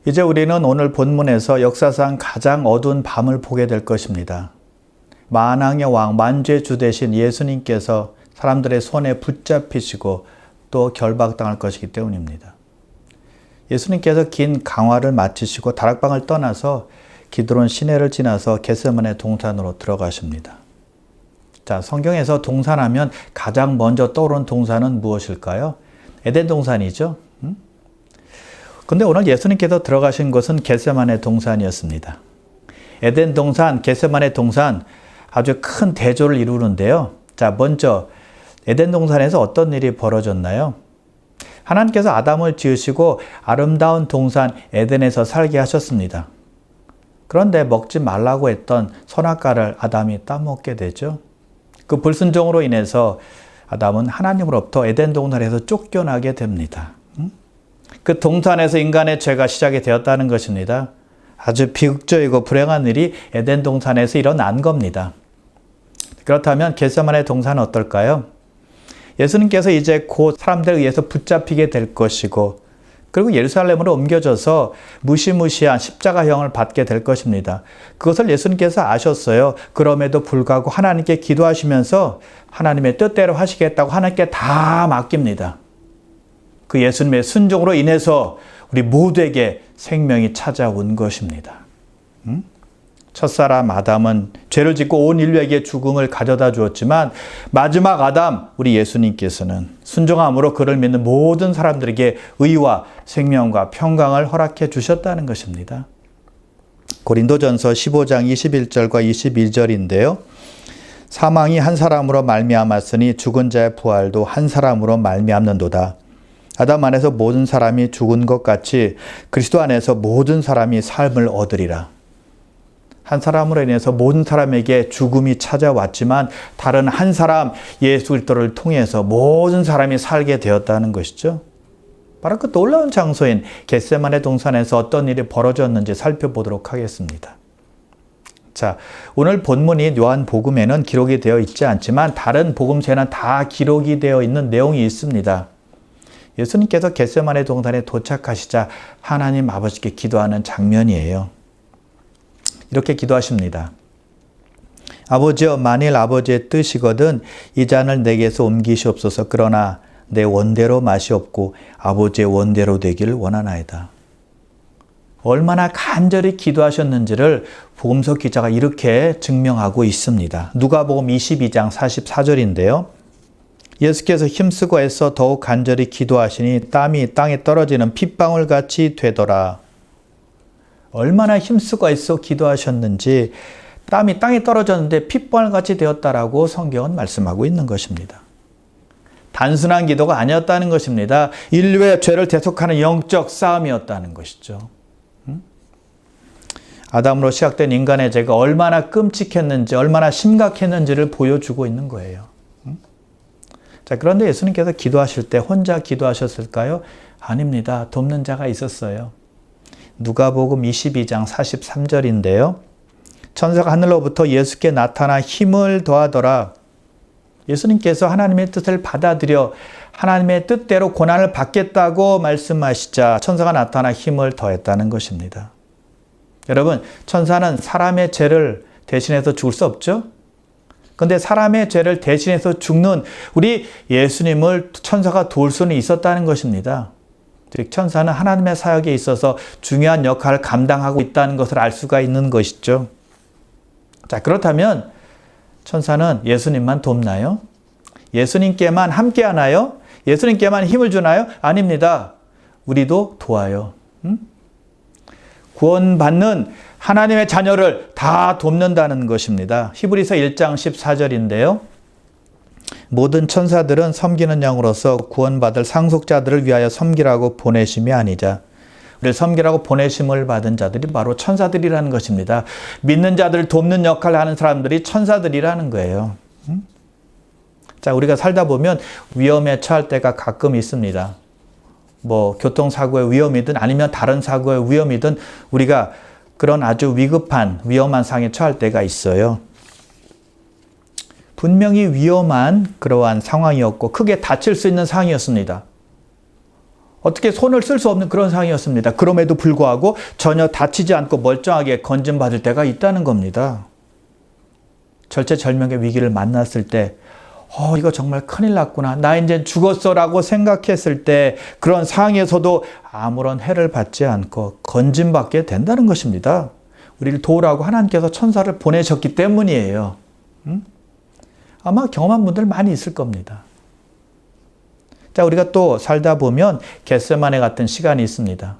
이제 우리는 오늘 본문에서 역사상 가장 어두운 밤을 보게 될 것입니다. 만왕의 왕, 만주의 주 되신 예수님께서 사람들의 손에 붙잡히시고 또 결박당할 것이기 때문입니다. 예수님께서 긴 강화를 마치시고 다락방을 떠나서 기드론 시내를 지나서 겟세마네 동산으로 들어가십니다. 자, 성경에서 동산하면 가장 먼저 떠오르는 동산은 무엇일까요? 에덴 동산이죠. 근데 오늘 예수님께서 들어가신 곳은 겟세마네 동산이었습니다. 에덴 동산, 겟세마네 동산 아주 큰 대조를 이루는데요. 자, 먼저 에덴 동산에서 어떤 일이 벌어졌나요? 하나님께서 아담을 지으시고 아름다운 동산 에덴에서 살게 하셨습니다. 그런데 먹지 말라고 했던 선악과를 아담이 따먹게 되죠. 그 불순종으로 인해서 아담은 하나님으로부터 에덴 동산에서 쫓겨나게 됩니다. 그 동산에서 인간의 죄가 시작이 되었다는 것입니다. 아주 비극적이고 불행한 일이 에덴 동산에서 일어난 겁니다. 그렇다면 겟세마네 동산은 어떨까요? 예수님께서 이제 곧 사람들에 의해서 붙잡히게 될 것이고 그리고 예루살렘으로 옮겨져서 무시무시한 십자가형을 받게 될 것입니다. 그것을 예수님께서 아셨어요. 그럼에도 불구하고 하나님께 기도하시면서 하나님의 뜻대로 하시겠다고 하나님께 다 맡깁니다. 그 예수님의 순종으로 인해서 우리 모두에게 생명이 찾아온 것입니다. 첫사람 아담은 죄를 짓고 온 인류에게 죽음을 가져다 주었지만 마지막 아담, 우리 예수님께서는 순종함으로 그를 믿는 모든 사람들에게 의와 생명과 평강을 허락해 주셨다는 것입니다. 고린도전서 15장 21절과 22절인데요. 사망이 한 사람으로 말미암았으니 죽은 자의 부활도 한 사람으로 말미암는도다. 아담 안에서 모든 사람이 죽은 것 같이 그리스도 안에서 모든 사람이 삶을 얻으리라. 한 사람으로 인해서 모든 사람에게 죽음이 찾아왔지만 다른 한 사람 예수 그리스도를 통해서 모든 사람이 살게 되었다는 것이죠. 바로 그 놀라운 장소인 겟세마네 동산에서 어떤 일이 벌어졌는지 살펴보도록 하겠습니다. 자, 오늘 본문이 요한복음에는 기록이 되어 있지 않지만 다른 복음서에는 다 기록이 되어 있는 내용이 있습니다. 예수님께서 겟세마네 동산에 도착하시자 하나님 아버지께 기도하는 장면이에요. 이렇게 기도하십니다. 아버지여, 만일 아버지의 뜻이거든 이 잔을 내게서 옮기시옵소서. 그러나 내 원대로 마시옵고 아버지의 원대로 되기를 원하나이다. 얼마나 간절히 기도하셨는지를 복음서 기자가 이렇게 증명하고 있습니다. 누가복음 22장 44절인데요. 예수께서 힘쓰고 애써 더욱 간절히 기도하시니 땀이 땅에 떨어지는 핏방울같이 되더라. 얼마나 힘쓰고 애써 기도하셨는지 땀이 땅에 떨어졌는데 핏방울같이 되었다라고 성경은 말씀하고 있는 것입니다. 단순한 기도가 아니었다는 것입니다. 인류의 죄를 대속하는 영적 싸움이었다는 것이죠. 아담으로 시작된 인간의 죄가 얼마나 끔찍했는지, 얼마나 심각했는지를 보여주고 있는 거예요. 자, 그런데 예수님께서 기도하실 때 혼자 기도하셨을까요? 아닙니다. 돕는 자가 있었어요. 누가복음 22장 43절인데요. 천사가 하늘로부터 예수께 나타나 힘을 더하더라. 예수님께서 하나님의 뜻을 받아들여 하나님의 뜻대로 고난을 받겠다고 말씀하시자 천사가 나타나 힘을 더했다는 것입니다. 여러분, 천사는 사람의 죄를 대신해서 죽을 수 없죠? 그런데 사람의 죄를 대신해서 죽는 우리 예수님을 천사가 도울 수는 있었다는 것입니다. 즉 천사는 하나님의 사역에 있어서 중요한 역할을 감당하고 있다는 것을 알 수가 있는 것이죠. 자, 그렇다면 천사는 예수님만 돕나요? 예수님께만 함께 하나요? 예수님께만 힘을 주나요? 아닙니다. 우리도 도와요. 구원받는 하나님의 자녀를 다 돕는다는 것입니다. 히브리서 1장 14절인데요. 모든 천사들은 섬기는 양으로서 구원받을 상속자들을 위하여 섬기라고 보내심이 아니자. 우리를 섬기라고 보내심을 받은 자들이 바로 천사들이라는 것입니다. 믿는 자들을 돕는 역할을 하는 사람들이 천사들이라는 거예요. 자, 우리가 살다 보면 위험에 처할 때가 가끔 있습니다. 뭐 교통사고의 위험이든 아니면 다른 사고의 위험이든 우리가 그런 아주 위급한 위험한 상황에 처할 때가 있어요. 분명히 위험한 그러한 상황이었고 크게 다칠 수 있는 상황이었습니다. 어떻게 손을 쓸 수 없는 그런 상황이었습니다. 그럼에도 불구하고 전혀 다치지 않고 멀쩡하게 건진받을 때가 있다는 겁니다. 절체절명의 위기를 만났을 때 이거 정말 큰일 났구나. 나 이제 죽었어 라고 생각했을 때 그런 상황에서도 아무런 해를 받지 않고 건진받게 된다는 것입니다. 우리를 도우라고 하나님께서 천사를 보내셨기 때문이에요. 아마 경험한 분들 많이 있을 겁니다. 자, 우리가 또 살다 보면 겟세마네 같은 시간이 있습니다.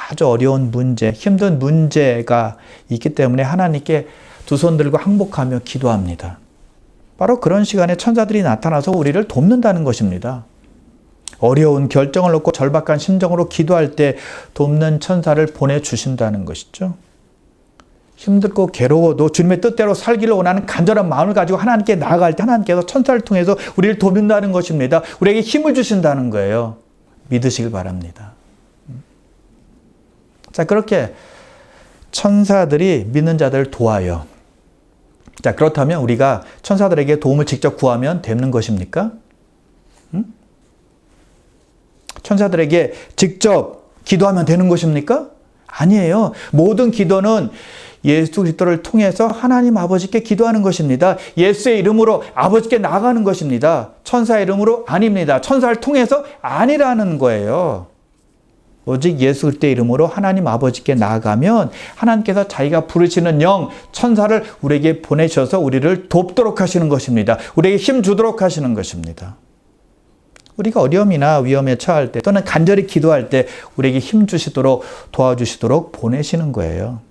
아주 어려운 문제, 힘든 문제가 있기 때문에 하나님께 두 손 들고 항복하며 기도합니다. 바로 그런 시간에 천사들이 나타나서 우리를 돕는다는 것입니다. 어려운 결정을 놓고 절박한 심정으로 기도할 때 돕는 천사를 보내주신다는 것이죠. 힘들고 괴로워도 주님의 뜻대로 살기를 원하는 간절한 마음을 가지고 하나님께 나아갈 때 하나님께서 천사를 통해서 우리를 돕는다는 것입니다. 우리에게 힘을 주신다는 거예요. 믿으시길 바랍니다. 자, 그렇게 천사들이 믿는 자들을 도와요. 자, 그렇다면 우리가 천사들에게 도움을 직접 구하면 되는 것입니까? 천사들에게 직접 기도하면 되는 것입니까? 아니에요. 모든 기도는 예수 그리스도를 통해서 하나님 아버지께 기도하는 것입니다. 예수의 이름으로 아버지께 나아가는 것입니다. 천사의 이름으로 아닙니다. 천사를 통해서 아니라는 거예요. 오직 예수 그리스도의 이름으로 하나님 아버지께 나아가면 하나님께서 자기가 부르시는 영, 천사를 우리에게 보내셔서 우리를 돕도록 하시는 것입니다. 우리에게 힘 주도록 하시는 것입니다. 우리가 어려움이나 위험에 처할 때 또는 간절히 기도할 때 우리에게 힘 주시도록 도와주시도록 보내시는 거예요.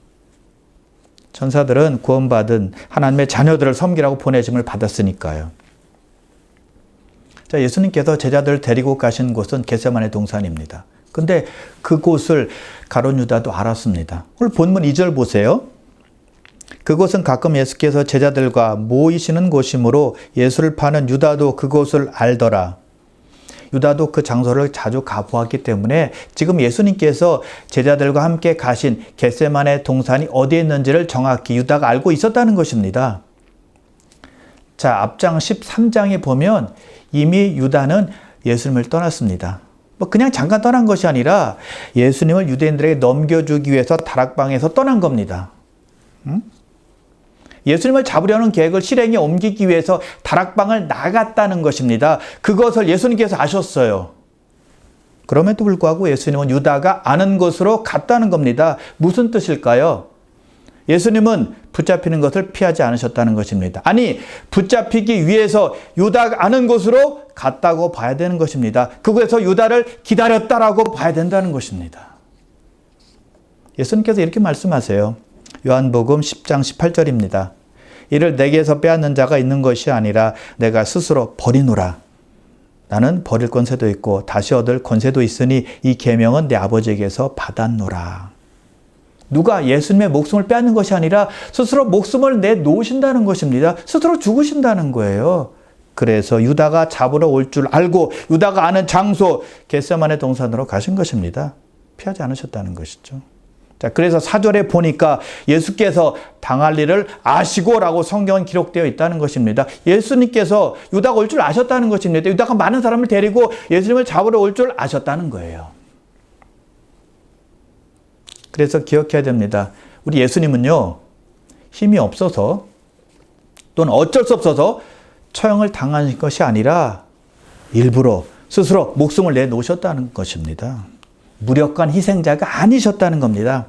천사들은 구원받은 하나님의 자녀들을 섬기라고 보내심을 받았으니까요. 자, 예수님께서 제자들을 데리고 가신 곳은 겟세마네 동산입니다. 근데 그곳을 가룟 유다도 알았습니다. 오늘 본문 2절 보세요. 그곳은 가끔 예수께서 제자들과 모이시는 곳이므로 예수를 파는 유다도 그곳을 알더라. 유다도 그 장소를 자주 가보았기 때문에 지금 예수님께서 제자들과 함께 가신 겟세마네 동산이 어디에 있는지를 정확히 유다가 알고 있었다는 것입니다. 자, 앞장 13장에 보면 이미 유다는 예수님을 떠났습니다. 그냥 잠깐 떠난 것이 아니라 예수님을 유대인들에게 넘겨주기 위해서 다락방에서 떠난 겁니다. 예수님을 잡으려는 계획을 실행에 옮기기 위해서 다락방을 나갔다는 것입니다. 그것을 예수님께서 아셨어요. 그럼에도 불구하고 예수님은 유다가 아는 곳으로 갔다는 겁니다. 무슨 뜻일까요? 예수님은 붙잡히는 것을 피하지 않으셨다는 것입니다. 아니, 붙잡히기 위해서 유다가 아는 곳으로 갔다고 봐야 되는 것입니다. 그곳에서 유다를 기다렸다라고 봐야 된다는 것입니다. 예수님께서 이렇게 말씀하세요. 요한복음 10장 18절입니다. 이를 내게서 빼앗는 자가 있는 것이 아니라 내가 스스로 버리노라. 나는 버릴 권세도 있고 다시 얻을 권세도 있으니 이 계명은 내 아버지에게서 받았노라. 누가 예수님의 목숨을 빼앗는 것이 아니라 스스로 목숨을 내놓으신다는 것입니다. 스스로 죽으신다는 거예요. 그래서 유다가 잡으러 올 줄 알고 유다가 아는 장소 겟세마네 동산으로 가신 것입니다. 피하지 않으셨다는 것이죠. 자, 그래서 4절에 보니까 예수께서 당할 일을 아시고라고 성경은 기록되어 있다는 것입니다. 예수님께서 유다가 올 줄 아셨다는 것입니다. 유다가 많은 사람을 데리고 예수님을 잡으러 올 줄 아셨다는 거예요. 그래서 기억해야 됩니다. 우리 예수님은요, 힘이 없어서 또는 어쩔 수 없어서 처형을 당하신 것이 아니라 일부러 스스로 목숨을 내놓으셨다는 것입니다. 무력한 희생자가 아니셨다는 겁니다.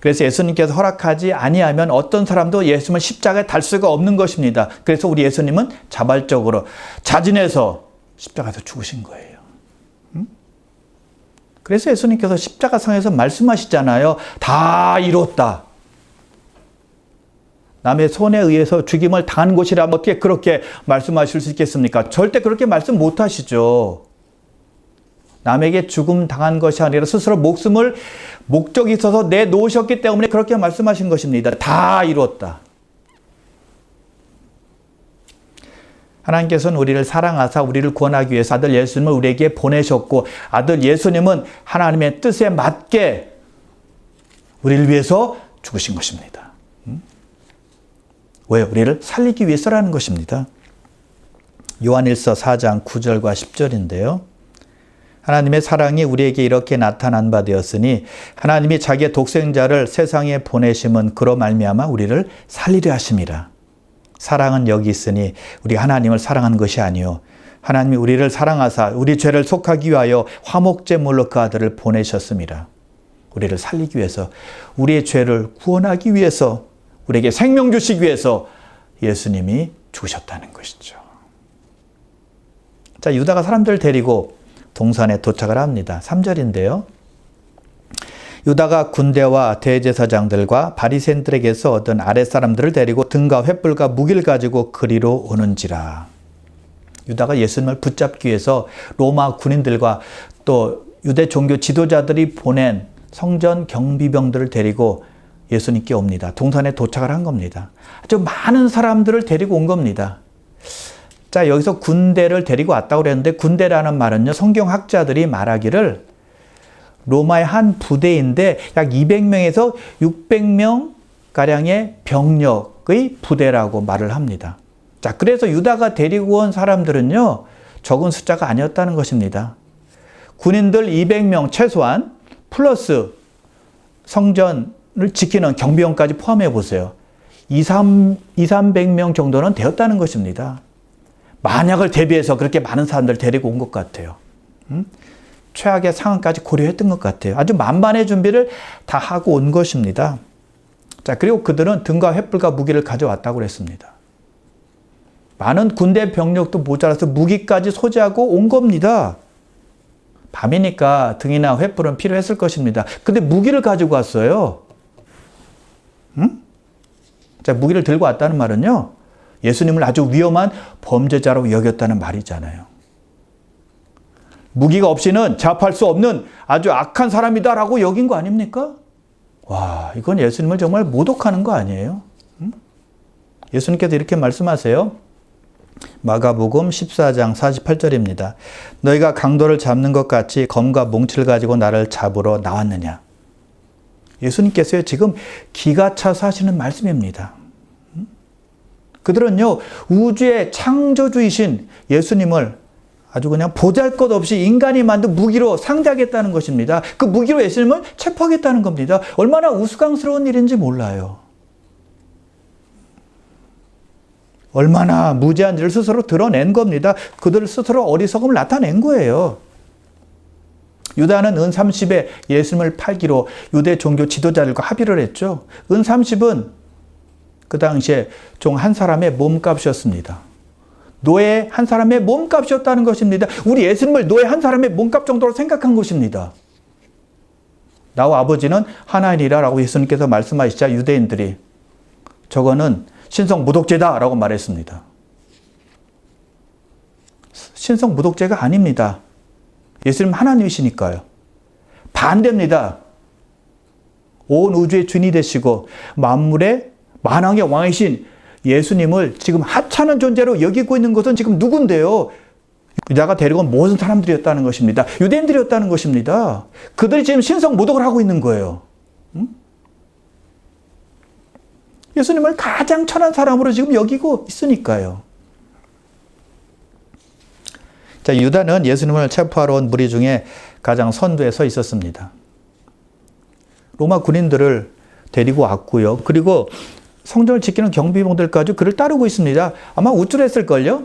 그래서 예수님께서 허락하지 아니하면 어떤 사람도 예수님을 십자가에 달 수가 없는 것입니다. 그래서 우리 예수님은 자발적으로 자진해서 십자가에서 죽으신 거예요. 그래서 예수님께서 십자가상에서 말씀하시잖아요. 다 이뤘다. 남의 손에 의해서 죽임을 당한 곳이라면 어떻게 그렇게 말씀하실 수 있겠습니까? 절대 그렇게 말씀 못 하시죠. 남에게 죽음 당한 것이 아니라 스스로 목숨을 목적이 있어서 내놓으셨기 때문에 그렇게 말씀하신 것입니다. 다 이뤘다. 하나님께서는 우리를 사랑하사 우리를 구원하기 위해서 아들 예수님을 우리에게 보내셨고 아들 예수님은 하나님의 뜻에 맞게 우리를 위해서 죽으신 것입니다. 왜? 우리를 살리기 위해서라는 것입니다. 요한일서 4장 9절과 10절인데요. 하나님의 사랑이 우리에게 이렇게 나타난 바 되었으니 하나님이 자기의 독생자를 세상에 보내심은 그로 말미암아 우리를 살리려 하심이라. 사랑은 여기 있으니 우리 하나님을 사랑한 것이 아니요 하나님이 우리를 사랑하사 우리 죄를 속하기 위하여 화목제물로 그 아들을 보내셨습니다. 우리를 살리기 위해서, 우리의 죄를 구원하기 위해서, 우리에게 생명 주시기 위해서 예수님이 죽으셨다는 것이죠. 자, 유다가 사람들을 데리고 동산에 도착을 합니다. 3절인데요. 유다가 군대와 대제사장들과 바리새인들에게서 얻은 아랫사람들을 데리고 등과 횃불과 무기를 가지고 그리로 오는지라. 유다가 예수님을 붙잡기 위해서 로마 군인들과 또 유대 종교 지도자들이 보낸 성전 경비병들을 데리고 예수님께 옵니다. 동산에 도착을 한 겁니다. 아주 많은 사람들을 데리고 온 겁니다. 자, 여기서 군대를 데리고 왔다고 그랬는데 군대라는 말은요, 성경학자들이 말하기를 로마의 한 부대인데 약 200명에서 600명 가량의 병력의 부대라고 말을 합니다. 자, 그래서 유다가 데리고 온 사람들은요, 적은 숫자가 아니었다는 것입니다. 군인들 200명 최소한 플러스 성전을 지키는 경비원까지 포함해 보세요. 300명 정도는 되었다는 것입니다. 만약을 대비해서 그렇게 많은 사람들 데리고 온 것 같아요. 최악의 상황까지 고려했던 것 같아요. 아주 만반의 준비를 다 하고 온 것입니다. 자, 그리고 그들은 등과 횃불과 무기를 가져왔다고 그랬습니다. 많은 군대 병력도 모자라서 무기까지 소지하고 온 겁니다. 밤이니까 등이나 횃불은 필요했을 것입니다. 근데 무기를 가지고 왔어요. 자, 무기를 들고 왔다는 말은요, 예수님을 아주 위험한 범죄자로 여겼다는 말이잖아요. 무기가 없이는 제압할 수 없는 아주 악한 사람이다라고 여긴 거 아닙니까? 와, 이건 예수님을 정말 모독하는 거 아니에요? 예수님께서 이렇게 말씀하세요. 마가복음 14장 48절입니다. 너희가 강도를 잡는 것 같이 검과 몽치를 가지고 나를 잡으러 나왔느냐? 예수님께서요, 지금 기가 차서 하시는 말씀입니다. 그들은요, 우주의 창조주이신 예수님을 아주 그냥 보잘것없이 인간이 만든 무기로 상대하겠다는 것입니다. 그 무기로 예수님을 체포하겠다는 겁니다. 얼마나 우스꽝스러운 일인지 몰라요. 얼마나 무지한지를 스스로 드러낸 겁니다. 그들 스스로 어리석음을 나타낸 거예요. 유다는 은 30에 예수님을 팔기로 유대 종교 지도자들과 합의를 했죠. 은 30은 그 당시에 종 한 사람의 몸값이었습니다. 노예 한 사람의 몸값이었다는 것입니다. 우리 예수님을 노예 한 사람의 몸값 정도로 생각한 것입니다. 나와 아버지는 하나이니라 라고 예수님께서 말씀하시자 유대인들이 저거는 신성 모독죄다 라고 말했습니다. 신성 모독죄가 아닙니다. 예수님 하나님이시니까요. 반대입니다. 온 우주의 주인이 되시고 만물의 만왕의 왕이신 예수님을 지금 하찮은 존재로 여기고 있는 것은 지금 누군데요? 유다가 데리고 온 모든 사람들이었다는 것입니다. 유대인들이었다는 것입니다. 그들이 지금 신성 모독을 하고 있는 거예요. 예수님을 가장 천한 사람으로 지금 여기고 있으니까요. 자, 유다는 예수님을 체포하러 온 무리 중에 가장 선두에 서 있었습니다. 로마 군인들을 데리고 왔고요. 그리고 성전을 지키는 경비병들까지 그를 따르고 있습니다. 아마 우쭐했을걸요?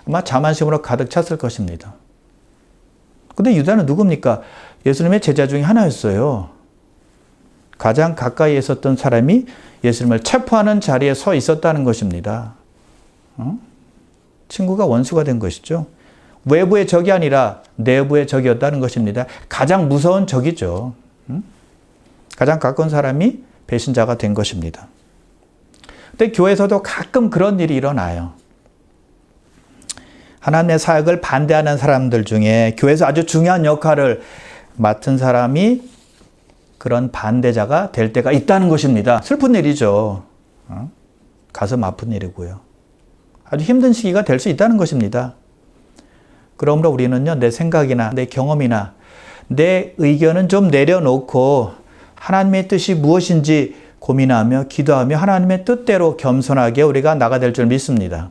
아마 자만심으로 가득 찼을 것입니다. 근데 유다는 누굽니까? 예수님의 제자 중에 하나였어요. 가장 가까이에 있었던 사람이 예수님을 체포하는 자리에 서 있었다는 것입니다. 친구가 원수가 된 것이죠. 외부의 적이 아니라 내부의 적이었다는 것입니다. 가장 무서운 적이죠. 가장 가까운 사람이 배신자가 된 것입니다. 근데 교회에서도 가끔 그런 일이 일어나요. 하나님의 사역을 반대하는 사람들 중에 교회에서 아주 중요한 역할을 맡은 사람이 그런 반대자가 될 때가 있다는 것입니다. 슬픈 일이죠. 가슴 아픈 일이고요. 아주 힘든 시기가 될 수 있다는 것입니다. 그러므로 우리는요, 내 생각이나 내 경험이나 내 의견은 좀 내려놓고 하나님의 뜻이 무엇인지 고민하며 기도하며 하나님의 뜻대로 겸손하게 우리가 나아가 될 줄 믿습니다.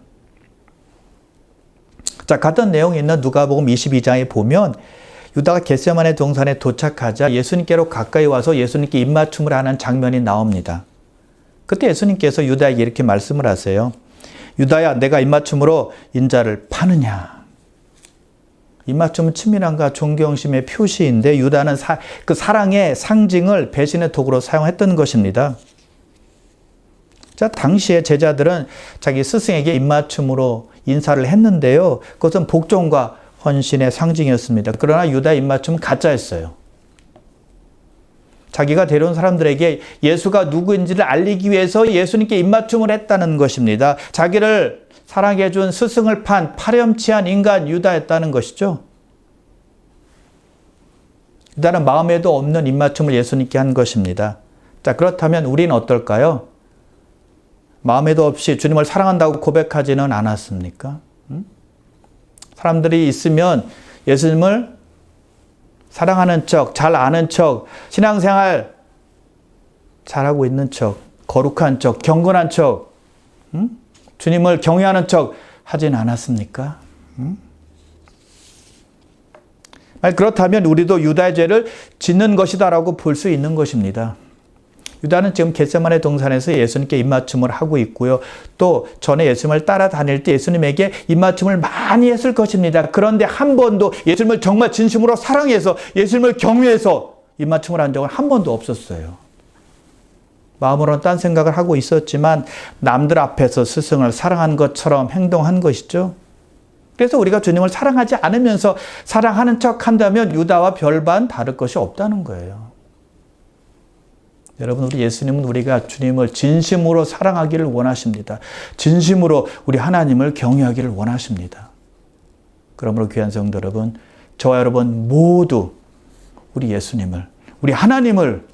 자, 같은 내용이 있는 누가복음 22장에 보면 유다가 겟세마네 동산에 도착하자 예수님께로 가까이 와서 예수님께 입맞춤을 하는 장면이 나옵니다. 그때 예수님께서 유다에게 이렇게 말씀을 하세요. 유다야, 내가 입맞춤으로 인자를 파느냐? 입맞춤은 친밀함과 존경심의 표시인데 유다는 그 사랑의 상징을 배신의 도구로 사용했던 것입니다. 자, 당시에 제자들은 자기 스승에게 입맞춤으로 인사를 했는데요. 그것은 복종과 헌신의 상징이었습니다. 그러나 유다의 입맞춤은 가짜였어요. 자기가 데려온 사람들에게 예수가 누구인지를 알리기 위해서 예수님께 입맞춤을 했다는 것입니다. 자기를 사랑해 준 스승을 파렴치한 인간 유다였다는 것이죠. 유다는 마음에도 없는 입맞춤을 예수님께 한 것입니다. 자, 그렇다면 우리는 어떨까요? 마음에도 없이 주님을 사랑한다고 고백하지는 않았습니까? 사람들이 있으면 예수님을 사랑하는 척, 잘 아는 척, 신앙생활 잘하고 있는 척, 거룩한 척, 경건한 척, 주님을 경외하는 척 하진 않았습니까? 그렇다면 우리도 유다의 죄를 짓는 것이다라고 볼 수 있는 것입니다. 유다는 지금 겟세마네 동산에서 예수님께 입맞춤을 하고 있고요. 또 전에 예수님을 따라다닐 때 예수님에게 입맞춤을 많이 했을 것입니다. 그런데 한 번도 예수님을 정말 진심으로 사랑해서 예수님을 경외해서 입맞춤을 한 적은 한 번도 없었어요. 마음으로는 딴 생각을 하고 있었지만 남들 앞에서 스승을 사랑한 것처럼 행동한 것이죠. 그래서 우리가 주님을 사랑하지 않으면서 사랑하는 척 한다면 유다와 별반 다를 것이 없다는 거예요. 여러분, 우리 예수님은 우리가 주님을 진심으로 사랑하기를 원하십니다. 진심으로 우리 하나님을 경외하기를 원하십니다. 그러므로 귀한 성도 여러분, 저와 여러분 모두 우리 예수님을, 우리 하나님을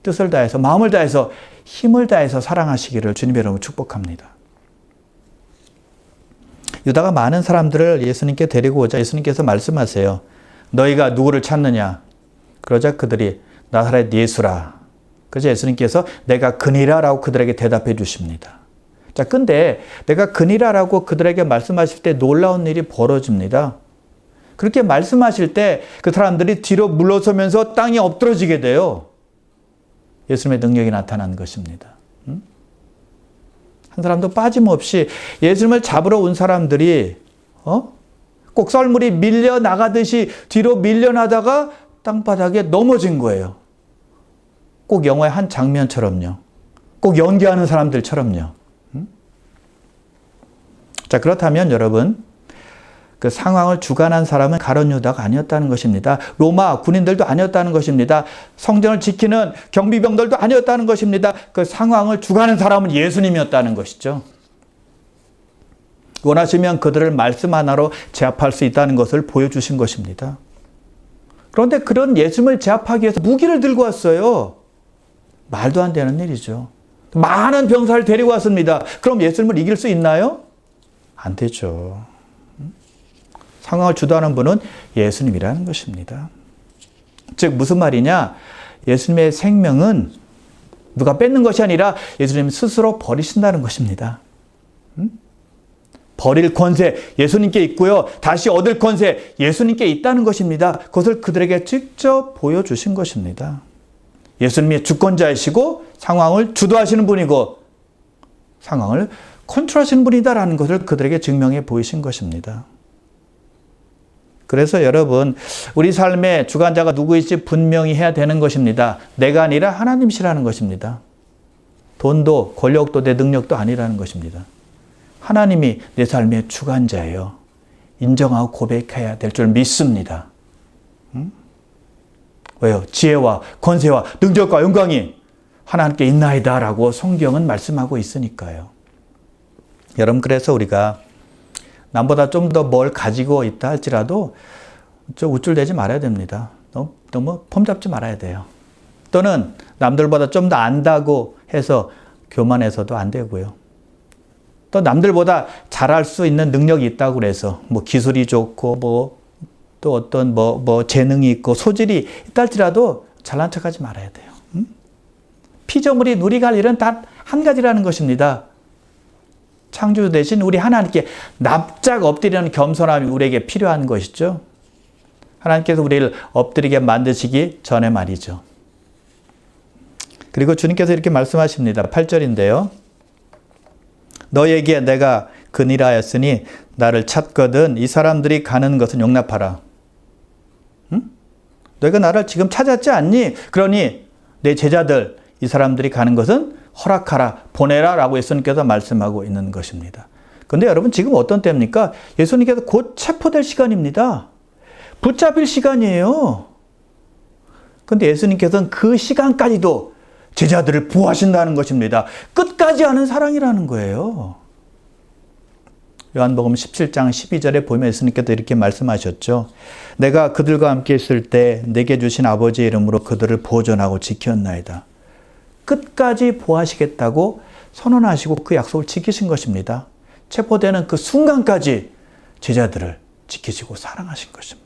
뜻을 다해서, 마음을 다해서, 힘을 다해서 사랑하시기를 주님의 이름으로 축복합니다. 유다가 많은 사람들을 예수님께 데리고 오자 예수님께서 말씀하세요. 너희가 누구를 찾느냐? 그러자 그들이 나사렛 예수라. 그래서 예수님께서 내가 그니라라고 그들에게 대답해 주십니다. 자, 근데 내가 그니라라고 그들에게 말씀하실 때 놀라운 일이 벌어집니다. 그렇게 말씀하실 때 그 사람들이 뒤로 물러서면서 땅에 엎드러지게 돼요. 예수님의 능력이 나타난 것입니다. 한 사람도 빠짐없이 예수님을 잡으러 온 사람들이 꼭 썰물이 밀려나가듯이 뒤로 밀려나다가 땅바닥에 넘어진 거예요. 꼭 영화의 한 장면처럼요. 꼭 연기하는 사람들처럼요. 자, 그렇다면 여러분, 그 상황을 주관한 사람은 가룟 유다가 아니었다는 것입니다. 로마 군인들도 아니었다는 것입니다. 성전을 지키는 경비병들도 아니었다는 것입니다. 그 상황을 주관하는 사람은 예수님이었다는 것이죠. 원하시면 그들을 말씀 하나로 제압할 수 있다는 것을 보여주신 것입니다. 그런데 그런 예수님을 제압하기 위해서 무기를 들고 왔어요. 말도 안 되는 일이죠. 많은 병사를 데리고 왔습니다. 그럼 예수님을 이길 수 있나요? 안 되죠. 상황을 주도하는 분은 예수님이라는 것입니다. 즉 무슨 말이냐? 예수님의 생명은 누가 뺏는 것이 아니라 예수님 스스로 버리신다는 것입니다. 버릴 권세 예수님께 있고요. 다시 얻을 권세 예수님께 있다는 것입니다. 그것을 그들에게 직접 보여주신 것입니다. 예수님이 주권자이시고 상황을 주도하시는 분이고 상황을 컨트롤하시는 분이다라는 것을 그들에게 증명해 보이신 것입니다. 그래서 여러분, 우리 삶의 주관자가 누구일지 분명히 해야 되는 것입니다. 내가 아니라 하나님이시라는 것입니다. 돈도 권력도 내 능력도 아니라는 것입니다. 하나님이 내 삶의 주관자예요. 인정하고 고백해야 될 줄 믿습니다. 왜요? 지혜와 권세와 능력과 영광이 하나님께 있나이다 라고 성경은 말씀하고 있으니까요. 여러분, 그래서 우리가 남보다 좀 더 뭘 가지고 있다 할지라도 우쭐대지 말아야 됩니다. 너무 폼 잡지 말아야 돼요. 또는 남들보다 좀 더 안다고 해서 교만해서도 안 되고요. 또 남들보다 잘할 수 있는 능력이 있다고 그래서 뭐 기술이 좋고 또 어떤 재능이 있고 소질이 있다 할지라도 잘난 척하지 말아야 돼요. 피조물이 누리갈 일은 단 한 가지라는 것입니다. 창조주 대신 우리 하나님께 납작 엎드리는 겸손함이 우리에게 필요한 것이죠. 하나님께서 우리를 엎드리게 만드시기 전에 말이죠. 그리고 주님께서 이렇게 말씀하십니다. 8절인데요. 너에게 내가 근일하였으니 나를 찾거든 이 사람들이 가는 것은 용납하라. 응? 너희가 나를 지금 찾았지 않니? 그러니 내 제자들 이 사람들이 가는 것은 허락하라, 보내라 라고 예수님께서 말씀하고 있는 것입니다. 그런데 여러분 지금 어떤 때입니까? 예수님께서 곧 체포될 시간입니다. 붙잡힐 시간이에요. 그런데 예수님께서는 그 시간까지도 제자들을 보호하신다는 것입니다. 끝까지 하는 사랑이라는 거예요. 요한복음 17장 12절에 보면 예수님께서 이렇게 말씀하셨죠. 내가 그들과 함께 있을 때 내게 주신 아버지의 이름으로 그들을 보존하고 지켰나이다. 끝까지 보호하시겠다고 선언하시고 그 약속을 지키신 것입니다. 체포되는 그 순간까지 제자들을 지키시고 사랑하신 것입니다.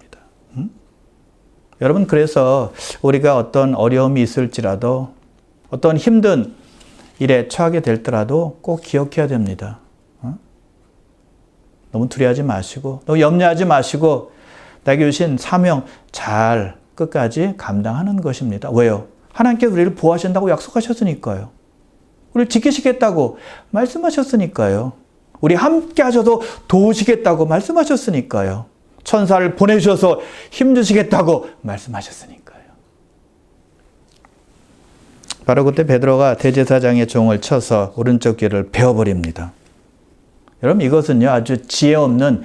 여러분 그래서 우리가 어떤 어려움이 있을지라도 어떤 힘든 일에 처하게 될더라도 꼭 기억해야 됩니다. 너무 두려워하지 마시고 너무 염려하지 마시고 나에게 주신 사명 잘 끝까지 감당하는 것입니다. 왜요? 하나님께서 우리를 보호하신다고 약속하셨으니까요. 우리를 지키시겠다고 말씀하셨으니까요. 우리 함께 하셔서 도우시겠다고 말씀하셨으니까요. 천사를 보내주셔서 힘주시겠다고 말씀하셨으니까요. 바로 그때 베드로가 대제사장의 종을 쳐서 오른쪽 귀를 베어버립니다. 여러분 이것은요 아주 지혜 없는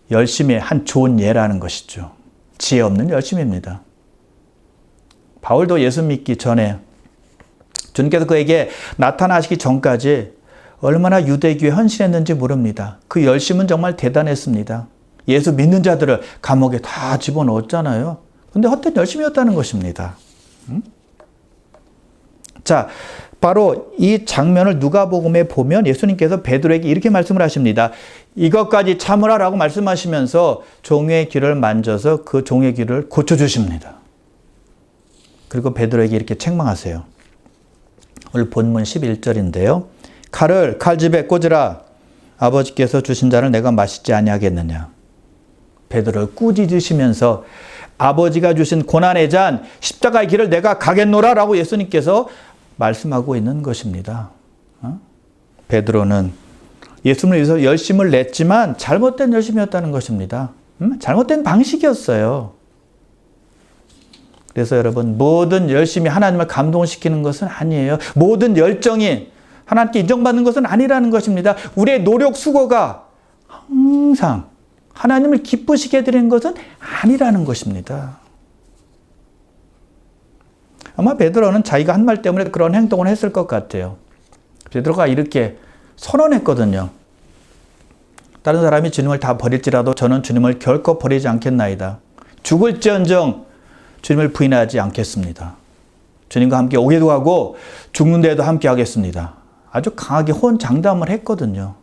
열심의 한 좋은 예라는 것이죠. 지혜 없는 열심입니다. 바울도 예수 믿기 전에 주님께서 그에게 나타나시기 전까지 얼마나 유대교에 헌신했는지 모릅니다. 그 열심은 정말 대단했습니다. 예수 믿는 자들을 감옥에 다 집어넣었잖아요. 그런데 헛된 열심이었다는 것입니다. 자, 바로 이 장면을 누가복음에 보면 예수님께서 베드로에게 이렇게 말씀을 하십니다. 이것까지 참으라라고 말씀하시면서 종의 귀를 만져서 그 종의 귀를 고쳐주십니다. 그리고 베드로에게 이렇게 책망하세요. 오늘 본문 11절인데요. 칼을 칼집에 꽂으라. 아버지께서 주신 잔을 내가 마시지 아니하겠느냐. 베드로를 꾸짖으시면서 아버지가 주신 고난의 잔 십자가의 길을 내가 가겠노라 라고 예수님께서 말씀하고 있는 것입니다. 베드로는 예수님을 위해서 열심을 냈지만 잘못된 열심이었다는 것입니다. 잘못된 방식이었어요. 그래서 여러분 모든 열심이 하나님을 감동시키는 것은 아니에요. 모든 열정이 하나님께 인정받는 것은 아니라는 것입니다. 우리의 노력 수고가 항상 하나님을 기쁘시게 드리는 것은 아니라는 것입니다. 아마 베드로는 자기가 한 말 때문에 그런 행동을 했을 것 같아요. 베드로가 이렇게 선언했거든요. 다른 사람이 주님을 다 버릴지라도 저는 주님을 결코 버리지 않겠나이다. 죽을지언정 주님을 부인하지 않겠습니다. 주님과 함께 오기도 하고 죽는 데에도 함께 하겠습니다. 아주 강하게 호언장담을 했거든요.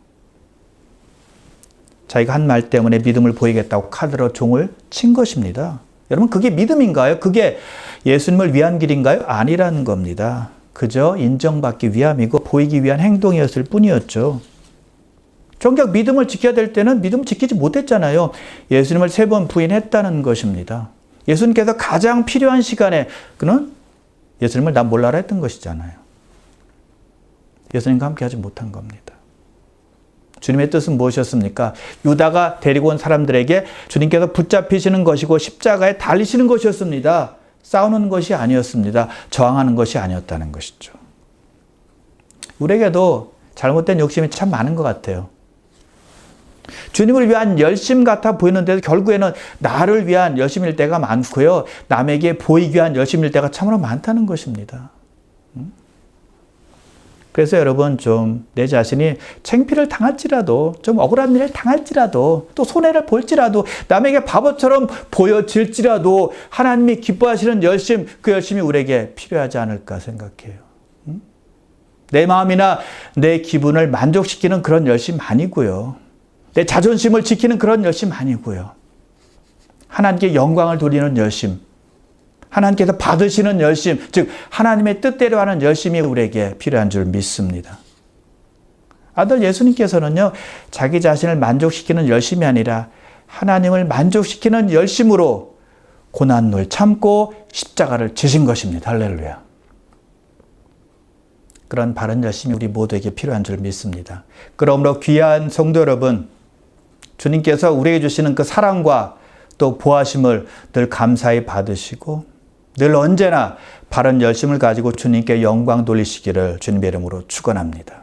자기가 한 말 때문에 믿음을 보이겠다고 카드로 종을 친 것입니다. 여러분 그게 믿음인가요? 그게 예수님을 위한 길인가요? 아니라는 겁니다. 그저 인정받기 위함이고 보이기 위한 행동이었을 뿐이었죠. 정작 믿음을 지켜야 될 때는 믿음을 지키지 못했잖아요. 예수님을 3번 부인했다는 것입니다. 예수님께서 가장 필요한 시간에 그는 예수님을 나 몰라라 했던 것이잖아요. 예수님과 함께 하지 못한 겁니다. 주님의 뜻은 무엇이었습니까? 유다가 데리고 온 사람들에게 주님께서 붙잡히시는 것이고 십자가에 달리시는 것이었습니다. 싸우는 것이 아니었습니다. 저항하는 것이 아니었다는 것이죠. 우리에게도 잘못된 욕심이 참 많은 것 같아요. 주님을 위한 열심 같아 보이는데도 결국에는 나를 위한 열심일 때가 많고요. 남에게 보이기 위한 열심일 때가 참으로 많다는 것입니다. 그래서 여러분 좀 내 자신이 창피를 당할지라도 좀 억울한 일을 당할지라도 또 손해를 볼지라도 남에게 바보처럼 보여질지라도 하나님이 기뻐하시는 열심 그 열심이 우리에게 필요하지 않을까 생각해요. 내 마음이나 내 기분을 만족시키는 그런 열심 아니고요. 내 자존심을 지키는 그런 열심 아니고요. 하나님께 영광을 돌리는 열심, 하나님께서 받으시는 열심, 즉 하나님의 뜻대로 하는 열심이 우리에게 필요한 줄 믿습니다. 아들 예수님께서는요, 자기 자신을 만족시키는 열심이 아니라 하나님을 만족시키는 열심으로 고난을 참고 십자가를 지신 것입니다. 할렐루야. 그런 바른 열심이 우리 모두에게 필요한 줄 믿습니다. 그러므로 귀한 성도 여러분, 주님께서 우리에게 주시는 그 사랑과 또 보하심을 늘 감사히 받으시고 늘 언제나 바른 열심을 가지고 주님께 영광 돌리시기를 주님의 이름으로 축원합니다.